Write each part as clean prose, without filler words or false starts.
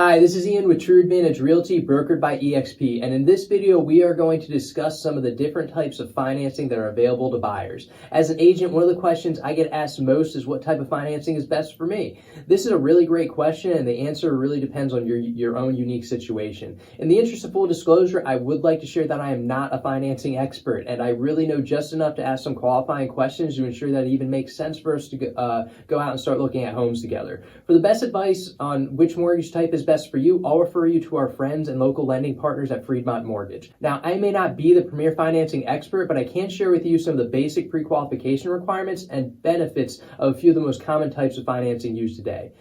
Hi, this is Ian with Tru Advantage Realty, brokered by eXp, and in this video we are going to discuss some of the different types of financing that are available to buyers. As an agent, one of the questions I get asked most is what type of financing is best for me. This is a really great question, and the answer really depends on your own unique situation. In the interest of full disclosure, I would like to share that I am not a financing expert, and I really know just enough to ask some qualifying questions to ensure that it even makes sense for us to go out and start looking at homes together. For the best advice on which mortgage type is best for you, I'll refer you to our friends and local lending partners at Fremont Mortgage. Now, I may not be the premier financing expert, but I can share with you some of the basic pre-qualification requirements and benefits of a few of the most common types of financing used today.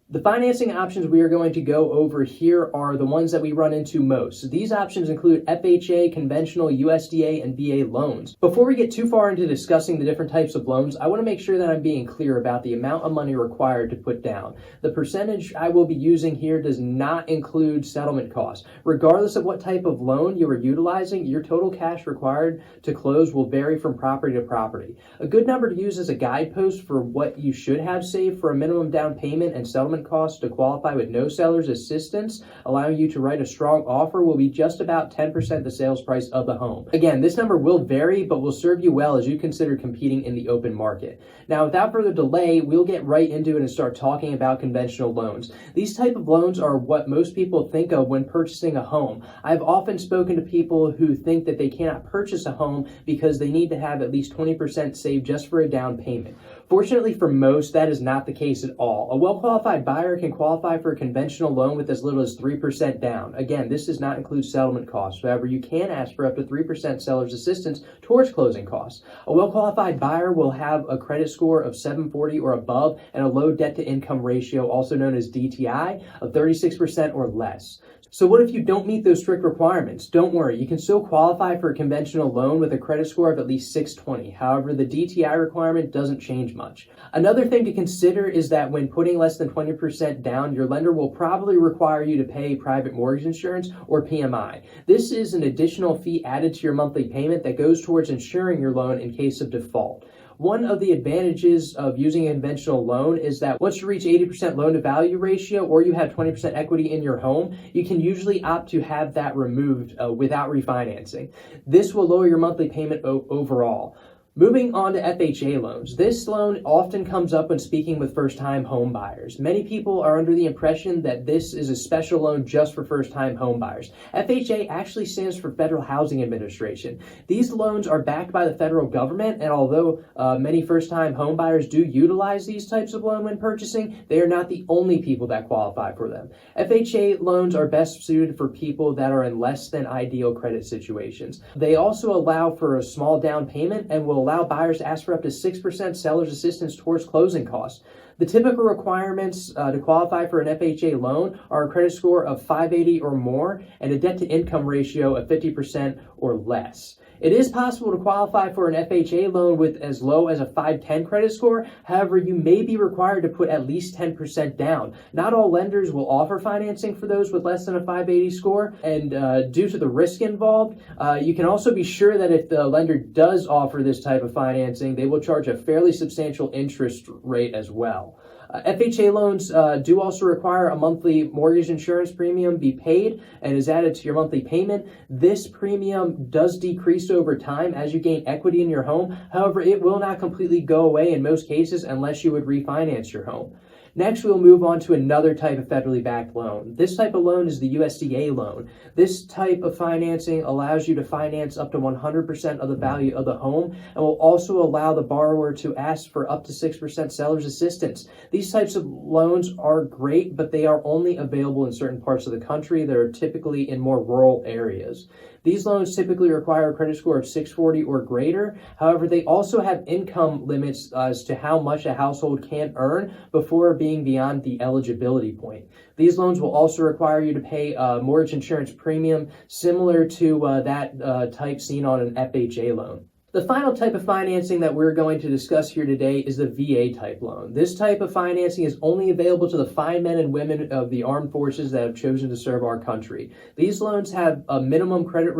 The financing options we are going to go over here are the ones that we run into most. These options include FHA, conventional, USDA, and VA loans. Before we get too far into discussing the different types of loans, I want to make sure that I'm being clear about the amount of money required to put down. The percentage I will be using here does not include settlement costs. Regardless of what type of loan you are utilizing, your total cash required to close will vary from property to property. A good number to use as a guidepost for what you should have saved for a minimum down payment and settlement costs to qualify with no seller's assistance, allowing you to write a strong offer, will be just about 10% the sales price of the home. Again, this number will vary, but will serve you well as you consider competing in the open market. Now, without further delay, we'll get right into it and start talking about conventional loans. These type of loans are what most people think of when purchasing a home. I've often spoken to people who think that they cannot purchase a home because they need to have at least 20% saved just for a down payment. Fortunately for most, that is not the case at all. A well-qualified buyer can qualify for a conventional loan with as little as 3% down. Again, this does not include settlement costs. However, you can ask for up to 3% seller's assistance towards closing costs. A well-qualified buyer will have a credit score of 740 or above and a low debt-to-income ratio, also known as DTI, of 36% or less. So what if you don't meet those strict requirements? Don't worry, you can still qualify for a conventional loan with a credit score of at least 620. However, the DTI requirement doesn't change much. Another thing to consider is that when putting less than 20% down, your lender will probably require you to pay private mortgage insurance or PMI. This is an additional fee added to your monthly payment that goes towards insuring your loan in case of default. One of the advantages of using a conventional loan is that once you reach 80% loan to value ratio or you have 20% equity in your home, you can usually opt to have that removed without refinancing. This will lower your monthly payment overall. Moving on to FHA loans. This loan often comes up when speaking with first-time home buyers. Many people are under the impression that this is a special loan just for first-time home buyers. FHA actually stands for Federal Housing Administration. These loans are backed by the federal government, and although many first-time home buyers do utilize these types of loan when purchasing, they are not the only people that qualify for them. FHA loans are best suited for people that are in less than ideal credit situations. They also allow for a small down payment and will allow buyers to ask for up to 6% seller's assistance towards closing costs. The typical requirements to qualify for an FHA loan are a credit score of 580 or more and a debt-to-income ratio of 50% or less. It is possible to qualify for an FHA loan with as low as a 510 credit score. However, you may be required to put at least 10% down. Not all lenders will offer financing for those with less than a 580 score, and due to the risk involved, you can also be sure that if the lender does offer this type of financing, they will charge a fairly substantial interest rate as well. FHA loans do also require a monthly mortgage insurance premium be paid and is added to your monthly payment. This premium does decrease over time as you gain equity in your home. However, it will not completely go away in most cases unless you would refinance your home. Next, we'll move on to another type of federally backed loan. This type of loan is the USDA loan. This type of financing allows you to finance up to 100% of the value of the home and will also allow the borrower to ask for up to 6% seller's assistance. These types of loans are great, but they are only available in certain parts of the country that are typically in more rural areas. These loans typically require a credit score of 640 or greater. However, they also have income limits as to how much a household can earn before being beyond the eligibility point. These loans will also require you to pay a mortgage insurance premium similar to that type seen on an FHA loan. The final type of financing that we're going to discuss here today is the VA type loan. This type of financing is only available to the fine men and women of the armed forces that have chosen to serve our country. These loans have a minimum credit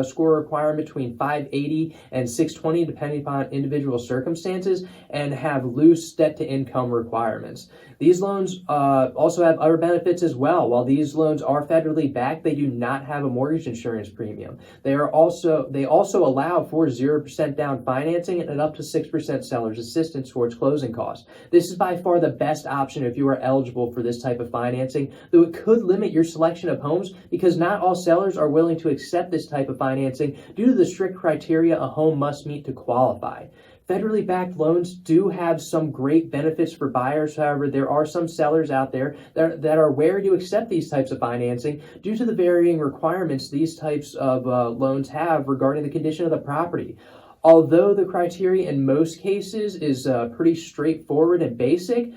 score requirement between 580 and 620 depending upon individual circumstances, and have loose debt to income requirements. These loans also have other benefits as well. While these loans are federally backed, they do not have a mortgage insurance premium. They also allow for 0% down financing and up to 6% seller's assistance towards closing costs. This is by far the best option if you are eligible for this type of financing, though it could limit your selection of homes because not all sellers are willing to accept this type of financing due to the strict criteria a home must meet to qualify. Federally backed loans do have some great benefits for buyers. However, there are some sellers out there that are wary to accept these types of financing due to the varying requirements these types of loans have regarding the condition of the property. Although the criteria in most cases is pretty straightforward and basic,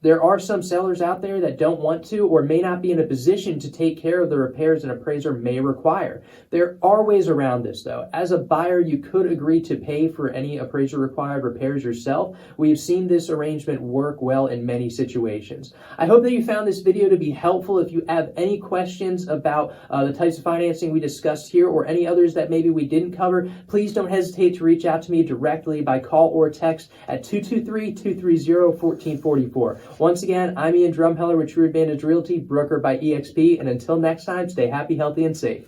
there are some sellers out there that don't want to or may not be in a position to take care of the repairs an appraiser may require. There are ways around this, though. As a buyer, you could agree to pay for any appraiser-required repairs yourself. We've seen this arrangement work well in many situations. I hope that you found this video to be helpful. If you have any questions about the types of financing we discussed here or any others that maybe we didn't cover, please don't hesitate to reach out to me directly by call or text at 223-230-1444. Once again, I'm Ian Drumheller with Tru Advantage Realty, brokered by EXP, and until next time, stay happy, healthy, and safe.